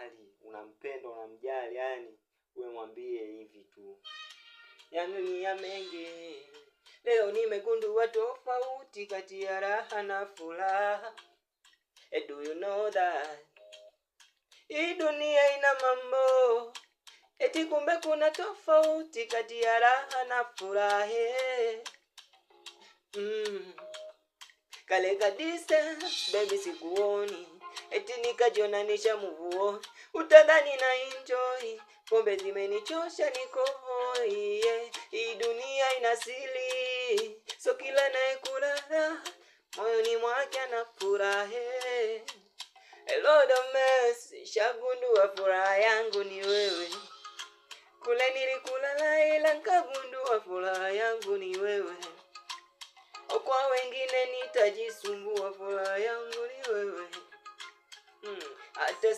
unamjali, unampenda, unamjali, yani wewe mwambie hivi tu. Ya dunia mengi, leo nimegundua tofauti kati ya raha na furaha. Do you know that? Hii dunia ina mambo, eti kumbe kuna tofauti kati ya raha na furaha. Kale ka distance, baby sikuoni, eti nikajiona nishamuvuo. Utadhani na enjoy, pombe zimenichosha niko hoi, yeah. Hii dunia ina siri, so kila nayekulala moyoni mwake anafurahi. A lot of mess, shagundua furaha yangu ni wewe. Kule nilikulala ila nikagundua furaha yangu ni wewe. Kwa wengine nitajisumbua, furaha yangu ni wewe. Hata